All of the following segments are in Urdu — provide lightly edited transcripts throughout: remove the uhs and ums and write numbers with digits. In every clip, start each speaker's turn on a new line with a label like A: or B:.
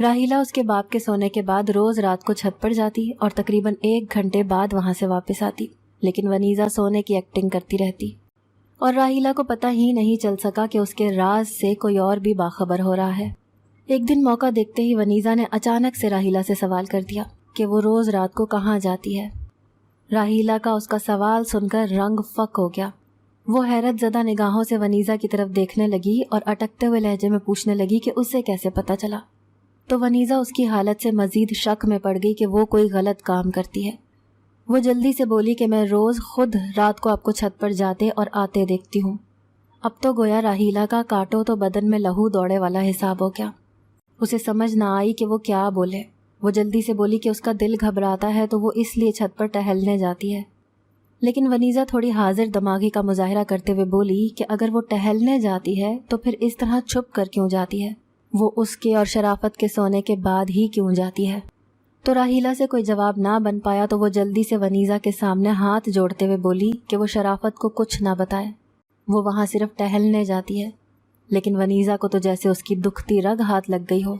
A: راحیلہ اس کے باپ کے سونے کے بعد روز رات کو چھت پر جاتی اور تقریباً 1 گھنٹے بعد وہاں سے واپس آتی، لیکن ونیزا سونے کی ایکٹنگ کرتی رہتی اور راحیلہ کو پتہ ہی نہیں چل سکا کہ اس کے راز سے کوئی اور بھی باخبر ہو رہا ہے۔ ایک دن موقع دیکھتے ہی ونیزا نے اچانک سے راحیلہ سے سوال کر دیا کہ وہ روز رات کو کہاں جاتی ہے۔ راحیلہ کا اس کا سوال سن کر رنگ فک ہو گیا۔ وہ حیرت زدہ نگاہوں سے ونیزا کی طرف دیکھنے لگی اور اٹکتے ہوئے لہجے میں پوچھنے لگی کہ اسے کیسے پتہ چلا۔ تو ونیزا اس کی حالت سے مزید شک میں پڑ گئی کہ وہ کوئی غلط کام کرتی ہے۔ وہ جلدی سے بولی کہ میں روز خود رات کو آپ کو چھت پر جاتے اور آتے دیکھتی ہوں۔ اب تو گویا راحیلہ کا کاٹو تو بدن میں لہو دوڑے والا حساب ہو گیا۔ اسے سمجھ نہ آئی کہ وہ کیا بولے۔ وہ جلدی سے بولی کہ اس کا دل گھبراتا ہے تو وہ اس لیے چھت پر ٹہلنے جاتی ہے۔ لیکن ونیزا تھوڑی حاضر دماغی کا مظاہرہ کرتے ہوئے بولی کہ اگر وہ ٹہلنے جاتی ہے تو پھر اس طرح چھپ کر کیوں جاتی ہے؟ وہ اس کے اور شرافت کے سونے کے بعد ہی کیوں جاتی ہے؟ تو راحیلہ سے کوئی جواب نہ بن پایا تو وہ جلدی سے ونیزا کے سامنے ہاتھ جوڑتے ہوئے بولی کہ وہ شرافت کو کچھ نہ بتائے، وہ وہاں صرف ٹہلنے جاتی ہے۔ لیکن ونیزا کو تو جیسے اس کی دکھتی رگ ہاتھ لگ گئی ہو۔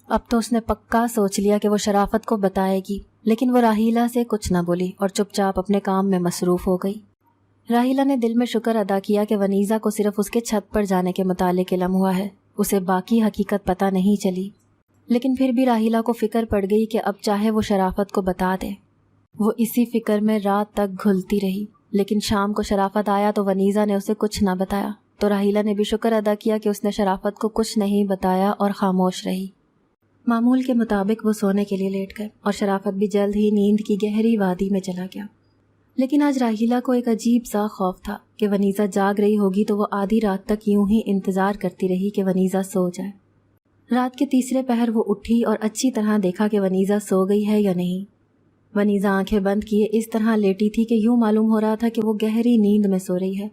A: اب تو اس نے پکا سوچ لیا کہ وہ شرافت کو بتائے گی، لیکن وہ راحیلہ سے کچھ نہ بولی اور چپ چاپ اپنے کام میں مصروف ہو گئی۔ راحیلہ نے دل میں شکر ادا کیا کہ ونیزا کو صرف اس کے چھت پر جانے کے متعلق علم ہوا ہے، اسے باقی حقیقت پتہ نہیں چلی۔ لیکن پھر بھی راحیلہ کو فکر پڑ گئی کہ اب چاہے وہ شرافت کو بتا دے۔ وہ اسی فکر میں رات تک گھلتی رہی، لیکن شام کو شرافت آیا تو ونیزا نے اسے کچھ نہ بتایا۔ تو راحیلہ نے بھی شکر ادا کیا کہ اس نے شرافت کو کچھ نہیں بتایا اور خاموش رہی۔ معمول کے مطابق وہ سونے کے لیے لیٹ گئے اور شرافت بھی جلد ہی نیند کی گہری وادی میں چلا گیا۔ لیکن آج راحیلہ کو ایک عجیب سا خوف تھا کہ ونیزا جاگ رہی ہوگی تو وہ آدھی رات تک یوں ہی انتظار کرتی رہی کہ ونیزا سو جائے۔ رات کے تیسرے پہر وہ اٹھی اور اچھی طرح دیکھا کہ ونیزا سو گئی ہے یا نہیں۔ ونیزا آنکھیں بند کیے اس طرح لیٹی تھی کہ یوں معلوم ہو رہا تھا کہ وہ گہری نیند میں سو رہی ہے۔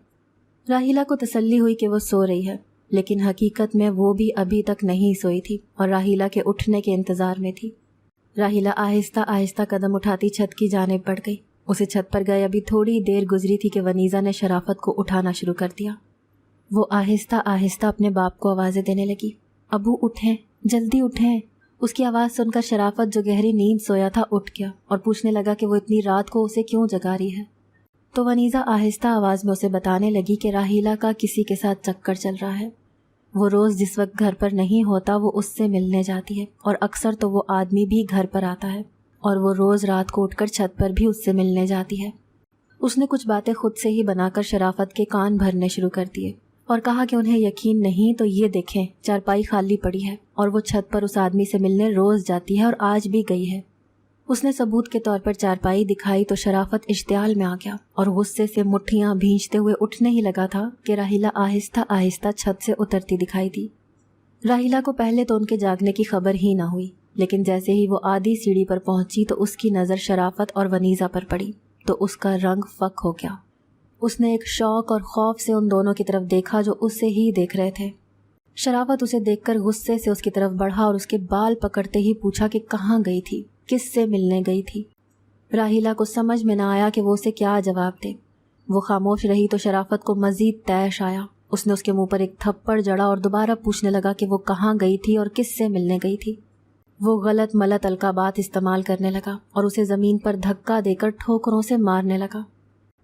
A: راحیلہ کو تسلی ہوئی کہ وہ سو رہی ہے، لیکن حقیقت میں وہ بھی ابھی تک نہیں سوئی تھی اور راحیلہ کے اٹھنے کے انتظار میں تھی۔ راحیلہ آہستہ آہستہ قدم اٹھاتی چھت کی جانب بڑھ گئی۔ اسے چھت پر گئے ابھی تھوڑی دیر گزری تھی کہ ونیزا نے شرافت کو اٹھانا شروع کر دیا۔ وہ آہستہ آہستہ اپنے باپ کو آوازیں دینے لگی، ابو اٹھیں، جلدی اٹھیں۔ اس کی آواز سن کر شرافت جو گہری نیند سویا تھا اٹھ گیا اور پوچھنے لگا کہ وہ اتنی رات کو اسے کیوں جگا رہی ہے۔ تو ونیزا آہستہ آواز میں اسے بتانے لگی کہ راحیلہ کا کسی کے ساتھ چکر چل رہا ہے۔ وہ روز جس وقت گھر پر نہیں ہوتا وہ اس سے ملنے جاتی ہے اور اکثر تو وہ آدمی بھی گھر پر آتا ہے اور وہ روز رات کو اٹھ کر چھت پر بھی اس سے ملنے جاتی ہے۔ اس نے کچھ باتیں خود سے ہی بنا کر شرافت کے کان بھرنے شروع کر دیے اور کہا کہ انہیں یقین نہیں تو یہ دیکھیں چارپائی خالی پڑی ہے اور وہ چھت پر اس آدمی سے ملنے روز جاتی ہے اور آج بھی گئی ہے۔ اس نے ثبوت کے طور پر چارپائی دکھائی تو شرافت اشتعال میں آ گیا اور غصے سے مٹھیاں بھینچتے ہوئے اٹھنے ہی لگا تھا کہ راحیلہ آہستہ آہستہ چھت سے اترتی دکھائی دی۔ راحیلہ کو پہلے تو ان کے جاگنے کی خبر ہی نہ ہوئی، لیکن جیسے ہی وہ آدھی سیڑھی پر پہنچی تو اس کی نظر شرافت اور ونیزا پر پڑی تو اس کا رنگ فک ہو گیا۔ اس نے ایک شوق اور خوف سے ان دونوں کی طرف دیکھا جو اسے ہی دیکھ رہے تھے۔ شرافت اسے دیکھ کر غصے سے اس کی طرف بڑھا اور اس کے بال پکڑتے ہی پوچھا کہ کہاں گئی تھی، کس سے ملنے گئی تھی۔ راحیلہ کو سمجھ میں نہ آیا کہ وہ اسے کیا جواب دے۔ وہ خاموش رہی تو شرافت کو مزید طیش آیا۔ اس نے اس کے منہ پر ایک تھپڑ جڑا اور دوبارہ پوچھنے لگا کہ وہ کہاں گئی تھی اور کس سے ملنے گئی تھی۔ وہ غلط ملط القابات استعمال کرنے لگا اور اسے زمین پر دھکا دے کر ٹھوکروں سے مارنے لگا۔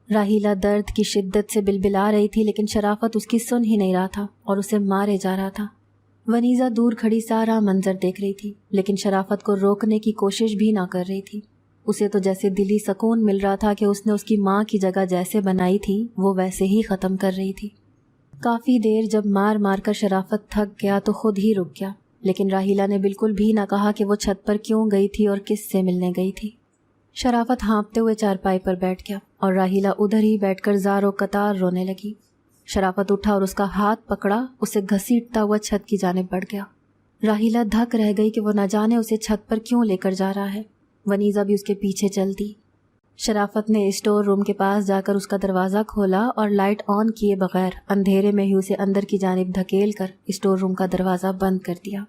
A: راحیلہ درد کی شدت سے بلبلا رہی تھی لیکن شرافت اس کی سن ہی نہیں رہا تھا اور اسے مارے جا رہا تھا۔ ونیزا دور کھڑی سارا منظر دیکھ رہی تھی لیکن شرافت کو روکنے کی کوشش بھی نہ کر رہی تھی۔ اسے تو جیسے دلی سکون مل رہا تھا کہ اس نے اس کی ماں کی جگہ جیسے بنائی تھی وہ ویسے ہی ختم کر رہی تھی۔ کافی دیر جب مار مار کر شرافت تھک گیا تو خود ہی رک گیا، لیکن راحیلہ نے بالکل بھی نہ کہا کہ وہ چھت پر کیوں گئی تھی اور کس سے ملنے گئی تھی۔ شرافت ہانپتے ہوئے چارپائی پر بیٹھ گیا اور راحیلہ ادھر ہی بیٹھ کر زار و قطار رونے لگی۔ شرافت اٹھا اور اس کا ہاتھ پکڑا، اسے گھسیٹتا ہوا چھت کی جانب بڑھ گیا۔ راحیلہ دھک رہ گئی کہ وہ نہ جانے اسے چھت پر کیوں لے کر جا رہا ہے۔ ونیزا بھی اس کے پیچھے چل دی۔ شرافت نے اسٹور روم کے پاس جا کر اس کا دروازہ کھولا اور لائٹ آن کیے بغیر اندھیرے میں ہی اسے اندر کی جانب دھکیل کر اسٹور روم کا دروازہ بند کر دیا۔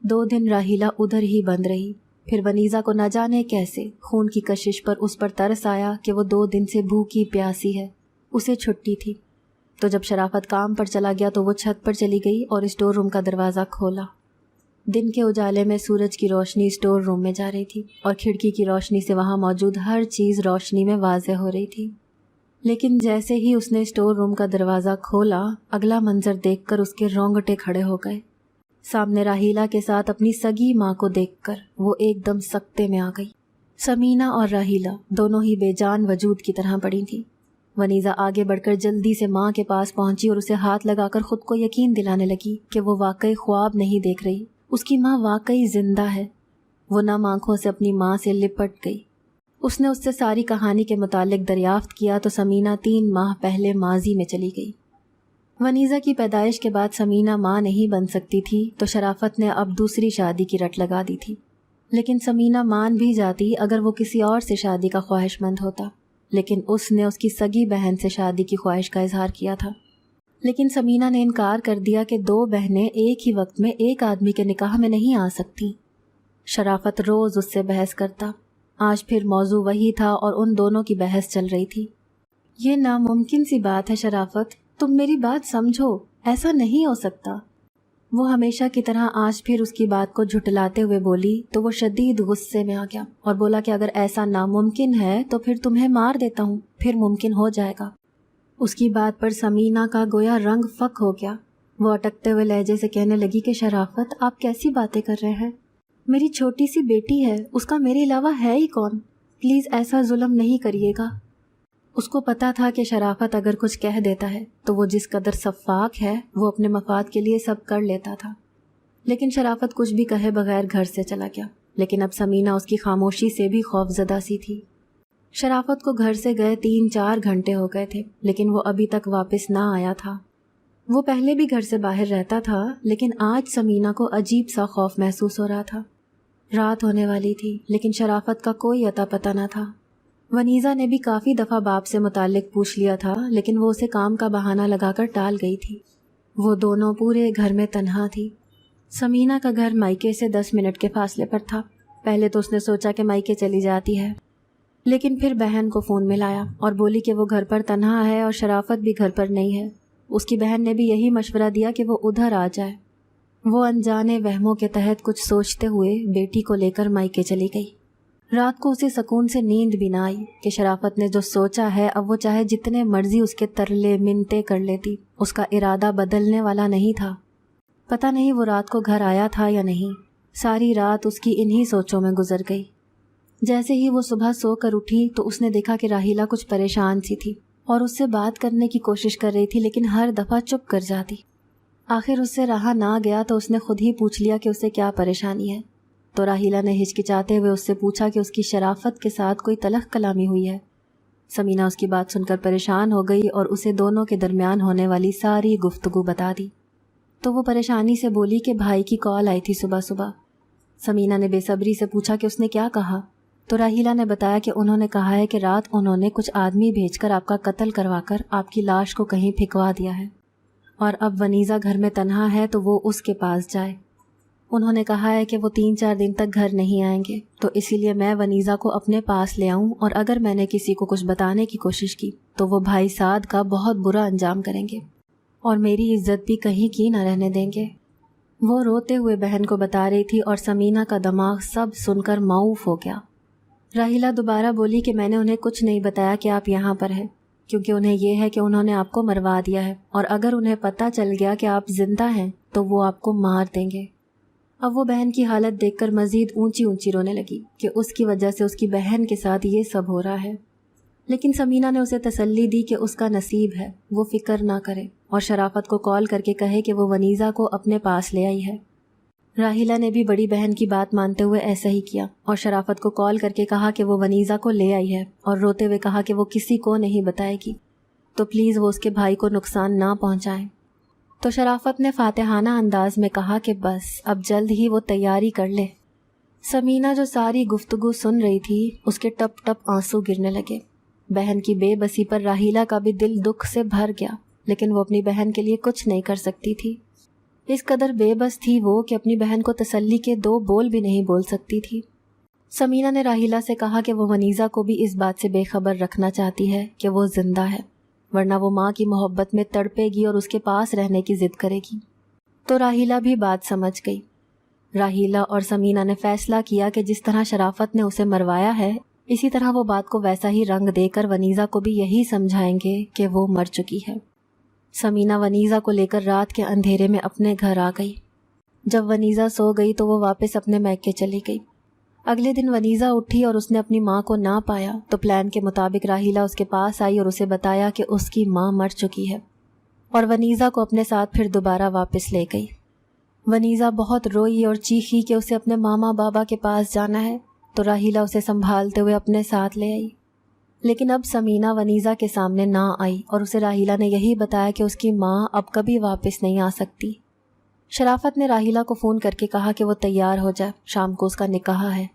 A: 2 دن راحیلہ ادھر ہی بند رہی۔ پھر ونیزا کو نہ جانے کیسے خون کی کشش پر اس پر ترس آیا کہ وہ 2 دن سے بھوکی پیاسی ہے، اسے چھٹی تھی۔ تو جب شرافت کام پر چلا گیا تو وہ چھت پر چلی گئی اور اسٹور روم کا دروازہ کھولا۔ دن کے اجالے میں سورج کی روشنی اسٹور روم میں جا رہی تھی اور کھڑکی کی روشنی سے وہاں موجود ہر چیز روشنی میں واضح ہو رہی تھی۔ لیکن جیسے ہی اس نے اسٹور روم کا دروازہ کھولا، اگلا منظر دیکھ کر اس کے رونگٹے کھڑے ہو گئے۔ سامنے راحیلہ کے ساتھ اپنی سگی ماں کو دیکھ کر وہ ایک دم سکتے میں آ گئی۔ سمینہ اور راحیلہ دونوں ہی بے جان وجود کی طرح پڑی تھیں۔ ونیزا آگے بڑھ کر جلدی سے ماں کے پاس پہنچی اور اسے ہاتھ لگا کر خود کو یقین دلانے لگی کہ وہ واقعی خواب نہیں دیکھ رہی، اس کی ماں واقعی زندہ ہے۔ وہ نم آنکھوں سے اپنی ماں سے لپٹ گئی۔ اس نے اس سے ساری کہانی کے متعلق دریافت کیا تو سمینہ 3 ماہ پہلے ماضی میں چلی گئی۔ ونیزا کی پیدائش کے بعد سمینہ ماں نہیں بن سکتی تھی تو شرافت نے اب دوسری شادی کی رٹ لگا دی تھی۔ لیکن سمینہ مان بھی جاتی اگر وہ کسی اور سے شادی کا خواہش مند ہوتا، لیکن اس نے اس کی سگی بہن سے شادی کی خواہش کا اظہار کیا تھا۔ لیکن سمینہ نے انکار کر دیا کہ 2 بہنیں ایک ہی وقت میں ایک آدمی کے نکاح میں نہیں آ سکتی۔ شرافت روز اس سے بحث کرتا، آج پھر موضوع وہی تھا اور ان دونوں کی بحث چل رہی تھی۔ یہ ناممکن سی بات ہے شرافت، تم میری بات سمجھو، ایسا نہیں ہو سکتا۔ وہ ہمیشہ کی طرح آج پھر اس کی بات کو جھٹلاتے ہوئے بولی تو وہ شدید غصے میں آ گیا اور بولا کہ اگر ایسا ناممکن ہے تو پھر تمہیں مار دیتا ہوں، پھر ممکن ہو جائے گا۔ اس کی بات پر سمینہ کا گویا رنگ فک ہو گیا۔ وہ اٹکتے ہوئے لہجے سے کہنے لگی کہ شرافت، آپ کیسی باتیں کر رہے ہیں؟ میری چھوٹی سی بیٹی ہے، اس کا میرے علاوہ ہے ہی کون؟ پلیز ایسا ظلم نہیں کریے گا۔ اس کو پتا تھا کہ شرافت اگر کچھ کہہ دیتا ہے تو وہ جس قدر شفاق ہے وہ اپنے مفاد کے لیے سب کر لیتا تھا۔ لیکن شرافت کچھ بھی کہے بغیر گھر سے چلا گیا، لیکن اب سمینہ اس کی خاموشی سے بھی خوف زدہ سی تھی۔ شرافت کو گھر سے گئے 3-4 گھنٹے ہو گئے تھے، لیکن وہ ابھی تک واپس نہ آیا تھا۔ وہ پہلے بھی گھر سے باہر رہتا تھا، لیکن آج سمینہ کو عجیب سا خوف محسوس ہو رہا تھا۔ رات ہونے والی تھی، لیکن شرافت کا کوئی اتا پتہ نہ تھا۔ ونیزا نے بھی کافی دفعہ باپ سے متعلق پوچھ لیا تھا، لیکن وہ اسے کام کا بہانہ لگا کر ٹال گئی تھی۔ وہ دونوں پورے گھر میں تنہا تھی۔ سمینہ کا گھر مائکے سے 10 منٹ کے فاصلے پر تھا۔ پہلے تو اس نے سوچا کہ مائکے چلی جاتی ہے، لیکن پھر بہن کو فون ملایا اور بولی کہ وہ گھر پر تنہا ہے اور شرافت بھی گھر پر نہیں ہے۔ اس کی بہن نے بھی یہی مشورہ دیا کہ وہ ادھر آ جائے۔ وہ انجانے وہموں کے تحت کچھ سوچتے ہوئے بیٹی کو لے کر مائکے چلی گئی۔ رات کو اسے سکون سے نیند بھی نہ آئی کہ شرافت نے جو سوچا ہے اب وہ چاہے جتنے مرضی اس کے ترلے منتیں کر لیتی، اس کا ارادہ بدلنے والا نہیں تھا۔ پتہ نہیں وہ رات کو گھر آیا تھا یا نہیں۔ ساری رات اس کی انہی سوچوں میں گزر گئی۔ جیسے ہی وہ صبح سو کر اٹھی تو اس نے دیکھا کہ راحیلہ کچھ پریشان سی تھی اور اس سے بات کرنے کی کوشش کر رہی تھی، لیکن ہر دفعہ چپ کر جاتی۔ آخر اس سے رہا نہ گیا تو اس نے خود ہی پوچھ لیا کہ اسے کیا پریشانی ہے۔ تو راحیلہ نے ہچکچاتے ہوئے اس سے پوچھا کہ اس کی شرافت کے ساتھ کوئی تلخ کلامی ہوئی ہے۔ سمینہ اس کی بات سن کر پریشان ہو گئی اور اسے دونوں کے درمیان ہونے والی ساری گفتگو بتا دی۔ تو وہ پریشانی سے بولی کہ بھائی کی کال آئی تھی صبح صبح۔ سمینہ نے بے صبری سے پوچھا کہ اس نے کیا کہا، تو راحیلہ نے بتایا کہ انہوں نے کہا ہے کہ رات انہوں نے کچھ آدمی بھیج کر آپ کا قتل کروا کر آپ کی لاش کو کہیں پھینکوا دیا ہے، اور اب ونیزا گھر میں تنہا ہے تو وہ اس کے پاس جائے۔ انہوں نے کہا ہے کہ وہ 3-4 دن تک گھر نہیں آئیں گے، تو اسی لیے میں ونیزا کو اپنے پاس لے آؤں، اور اگر میں نے کسی کو کچھ بتانے کی کوشش کی تو وہ بھائی سعد کا بہت برا انجام کریں گے اور میری عزت بھی کہیں کی نہ رہنے دیں گے۔ وہ روتے ہوئے بہن کو بتا رہی تھی اور سمینہ کا دماغ سب سن کر معوف ہو گیا۔ راحیلہ دوبارہ بولی کہ میں نے انہیں کچھ نہیں بتایا کہ آپ یہاں پر ہیں، کیونکہ انہیں یہ ہے کہ انہوں نے آپ کو مروا دیا ہے، اور اگر انہیں پتہ چل گیا کہ آپ زندہ ہیں تو وہ آپ کو مار دیں گے۔ اب وہ بہن کی حالت دیکھ کر مزید اونچی اونچی رونے لگی کہ اس کی وجہ سے اس کی بہن کے ساتھ یہ سب ہو رہا ہے۔ لیکن سمینہ نے اسے تسلی دی کہ اس کا نصیب ہے، وہ فکر نہ کرے، اور شرافت کو کال کر کے کہے کہ وہ ونیزا کو اپنے پاس لے آئی ہے۔ راحیلہ نے بھی بڑی بہن کی بات مانتے ہوئے ایسا ہی کیا اور شرافت کو کال کر کے کہا کہ وہ ونیزا کو لے آئی ہے، اور روتے ہوئے کہا کہ وہ کسی کو نہیں بتائے گی، تو پلیز وہ اس کے بھائی کو نقصان نہ پہنچائیں۔ تو شرافت نے فاتحانہ انداز میں کہا کہ بس اب جلد ہی وہ تیاری کر لے۔ سمینہ جو ساری گفتگو سن رہی تھی اس کے ٹپ ٹپ آنسو گرنے لگے۔ بہن کی بے بسی پر راحیلہ کا بھی دل دکھ سے بھر گیا، لیکن وہ اپنی بہن کے لیے کچھ نہیں کر سکتی تھی۔ اس قدر بے بس تھی وہ کہ اپنی بہن کو تسلی کے 2 بول بھی نہیں بول سکتی تھی۔ سمینہ نے راحیلہ سے کہا کہ وہ ونیزا کو بھی اس بات سے بے خبر رکھنا چاہتی ہے کہ وہ زندہ ہے، ورنہ وہ ماں کی محبت میں تڑپے گی اور اس کے پاس رہنے کی ضد کرے گی۔ تو راحیلہ بھی بات سمجھ گئی۔ راحیلہ اور سمینہ نے فیصلہ کیا کہ جس طرح شرافت نے اسے مروایا ہے اسی طرح وہ بات کو ویسا ہی رنگ دے کر ونیزا کو بھی یہی سمجھائیں گے کہ وہ مر چکی ہے۔ سمینہ ونیزا کو لے کر رات کے اندھیرے میں اپنے گھر آ گئی۔ جب ونیزا سو گئی تو وہ واپس اپنے میکے چلی گئی۔ اگلے دن ونیزا اٹھی اور اس نے اپنی ماں کو نہ پایا تو پلان کے مطابق راحیلہ اس کے پاس آئی اور اسے بتایا کہ اس کی ماں مر چکی ہے، اور ونیزا کو اپنے ساتھ پھر دوبارہ واپس لے گئی۔ ونیزا بہت روئی اور چیخی کہ اسے اپنے ماما بابا کے پاس جانا ہے، تو راحیلہ اسے سنبھالتے ہوئے اپنے ساتھ لے آئی۔ لیکن اب سمینہ ونیزا کے سامنے نہ آئی اور اسے راحیلہ نے یہی بتایا کہ اس کی ماں اب کبھی واپس نہیں آ سکتی۔ شرافت نے راحیلہ کو فون کر کے کہا کہ وہ تیار ہو جائے، شام کو اس کا نکاح ہے۔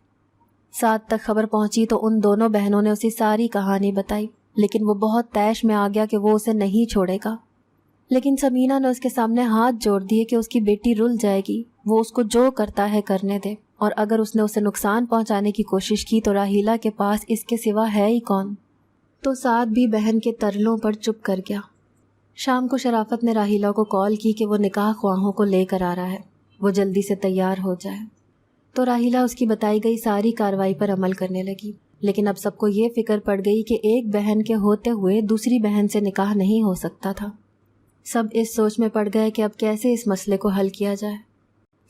A: 7 تک خبر پہنچی تو ان دونوں بہنوں نے اسے ساری کہانی بتائی، لیکن وہ بہت طیش میں آ گیا کہ وہ اسے نہیں چھوڑے گا۔ لیکن سمینہ نے اس کے سامنے ہاتھ جوڑ دیے کہ اس کی بیٹی رل جائے گی، وہ اس کو جو کرتا ہے کرنے دے، اور اگر اس نے اسے نقصان پہنچانے کی کوشش کی تو راحیلہ کے پاس اس کے سوا ہے ہی کون۔ تو سعد بھی بہن کے ترلوں پر چپ کر گیا۔ شام کو شرافت نے راحیلہ کو کال کی کہ وہ نکاح خواہوں کو لے کر آ رہا ہے، وہ جلدی سے تیار ہو جائے۔ تو راحیلہ اس کی بتائی گئی ساری کارروائی پر عمل کرنے لگی، لیکن اب سب کو یہ فکر پڑ گئی کہ ایک بہن کے ہوتے ہوئے دوسری بہن سے نکاح نہیں ہو سکتا تھا۔ سب اس سوچ میں پڑ گئے کہ اب کیسے اس مسئلے کو حل کیا جائے۔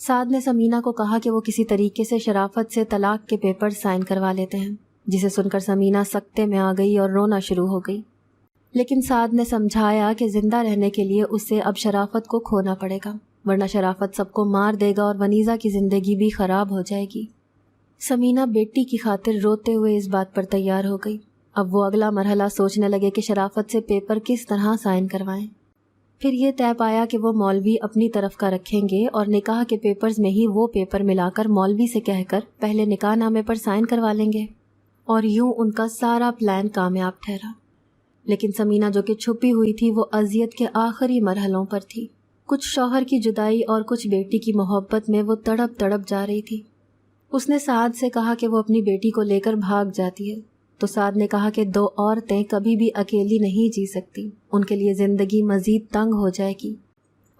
A: سعد نے سمینہ کو کہا کہ وہ کسی طریقے سے شرافت سے طلاق کے پیپر سائن کروا لیتے ہیں، جسے سن کر سمینہ سکتے میں آ گئی اور رونا شروع ہو گئی۔ لیکن سعد نے سمجھایا کہ زندہ رہنے کے لیے اسے اب شرافت کو کھونا پڑے گا، ورنہ شرافت سب کو مار دے گا اور ونیزا کی زندگی بھی خراب ہو جائے گی۔ سمینہ بیٹی کی خاطر روتے ہوئے اس بات پر تیار ہو گئی۔ اب وہ اگلا مرحلہ سوچنے لگے کہ شرافت سے پیپر کس طرح سائن کروائیں۔ پھر یہ طے پایا کہ وہ مولوی اپنی طرف کا رکھیں گے اور نکاح کے پیپرز میں ہی وہ پیپر ملا کر مولوی سے کہہ کر پہلے نکاح نامے پر سائن کروا لیں گے، اور یوں ان کا سارا پلان کامیاب ٹھہرا۔ لیکن سمینہ جو کہ چھپی ہوئی تھی وہ اذیت کے آخری مرحلوں پر تھی۔ کچھ شوہر کی جدائی اور کچھ بیٹی کی محبت میں وہ تڑپ تڑپ جا رہی تھی۔ اس نے سعد سے کہا کہ وہ اپنی بیٹی کو لے کر بھاگ جاتی ہے، تو سعد نے کہا کہ 2 عورتیں کبھی بھی اکیلی نہیں جی سکتی، ان کے لیے زندگی مزید تنگ ہو جائے گی،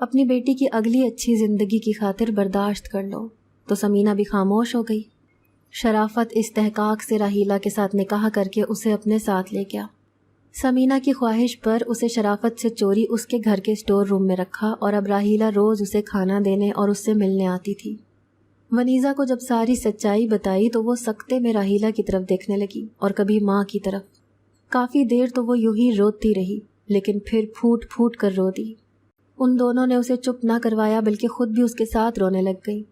A: اپنی بیٹی کی اگلی اچھی زندگی کی خاطر برداشت کر لو۔ تو سمینہ بھی خاموش ہو گئی۔ شرافت استحقاق سے راحیلہ کے ساتھ نکاح کر کے اسے اپنے ساتھ لے گیا۔ سمینہ کی خواہش پر اسے شرافت سے چوری اس کے گھر کے سٹور روم میں رکھا، اور اب راحیلہ روز اسے کھانا دینے اور اس سے ملنے آتی تھی۔ ونیزا کو جب ساری سچائی بتائی تو وہ سکتے میں راحیلہ کی طرف دیکھنے لگی اور کبھی ماں کی طرف۔ کافی دیر تو وہ یوں ہی روتی رہی، لیکن پھر پھوٹ پھوٹ کر رو دی۔ ان دونوں نے اسے چپ نہ کروایا بلکہ خود بھی اس کے ساتھ رونے لگ گئی۔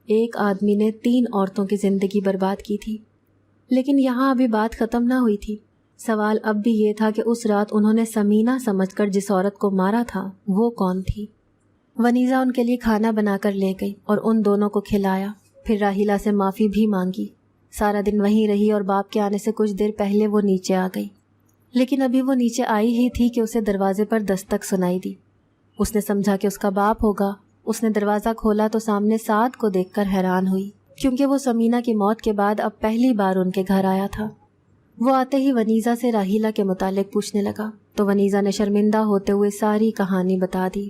A: ایک آدمی نے 3 عورتوں کی زندگی برباد کی تھی۔ لیکن یہاں ابھی بات ختم نہ ہوئی تھی۔ سوال اب بھی یہ تھا کہ اس رات انہوں نے سمینہ سمجھ کر جس عورت کو مارا تھا وہ کون تھی؟ ونیزا ان کے لیے کھانا بنا کر لے گئی اور ان دونوں کو کھلایا، پھر راحیلہ سے معافی بھی مانگی۔ سارا دن وہیں رہی اور باپ کے آنے سے کچھ دیر پہلے وہ نیچے آ گئی، لیکن ابھی وہ نیچے آئی ہی تھی کہ اسے دروازے پر دستک سنائی دی۔ اس نے سمجھا کہ اس کا باپ ہوگا۔ اس نے دروازہ کھولا تو سامنے سعد کو دیکھ کر حیران ہوئی، کیونکہ وہ سمینہ کی موت کے بعد اب پہلی بار ان کے گھر آیا تھا۔ وہ آتے ہی ونیزا سے راحیلہ کے متعلق پوچھنے لگا، تو ونیزا نے شرمندہ ہوتے ہوئے ساری کہانی بتا دی۔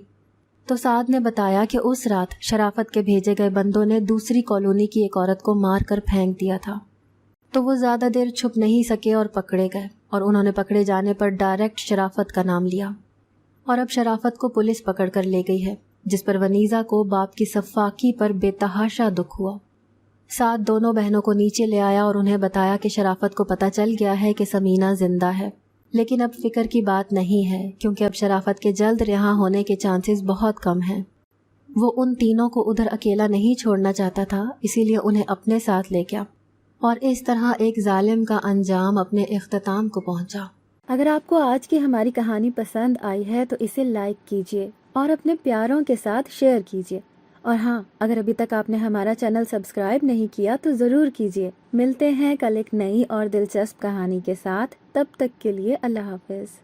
A: تو سعد نے بتایا کہ اس رات شرافت کے بھیجے گئے بندوں نے دوسری کالونی کی ایک عورت کو مار کر پھینک دیا تھا۔ تو وہ زیادہ دیر چھپ نہیں سکے اور پکڑے گئے، اور انہوں نے پکڑے جانے پر ڈائریکٹ شرافت کا نام لیا، اور اب شرافت کو پولیس پکڑ کر لے گئی ہے، جس پر ونیزا کو باپ کی سفاکی پر بے تحاشا دکھ ہوا۔ سعد دونوں بہنوں کو نیچے لے آیا اور انہیں بتایا کہ شرافت کو پتہ چل گیا ہے کہ سمینہ زندہ ہے، لیکن اب فکر کی بات نہیں ہے، کیونکہ اب شرافت کے جلد رہا ہونے کے چانسز بہت کم ہیں۔ وہ ان تینوں کو ادھر اکیلا نہیں چھوڑنا چاہتا تھا، اسی لیے انہیں اپنے ساتھ لے گیا، اور اس طرح ایک ظالم کا انجام اپنے اختتام کو پہنچا۔
B: اگر آپ کو آج کی ہماری کہانی پسند آئی ہے تو اسے لائک کیجیے اور اپنے پیاروں کے ساتھ شیئر کیجیے، اور ہاں، اگر ابھی تک آپ نے ہمارا چینل سبسکرائب نہیں کیا تو ضرور کیجیے۔ ملتے ہیں کل ایک نئی اور دلچسپ کہانی کے ساتھ، تب تک کے لیے اللہ حافظ۔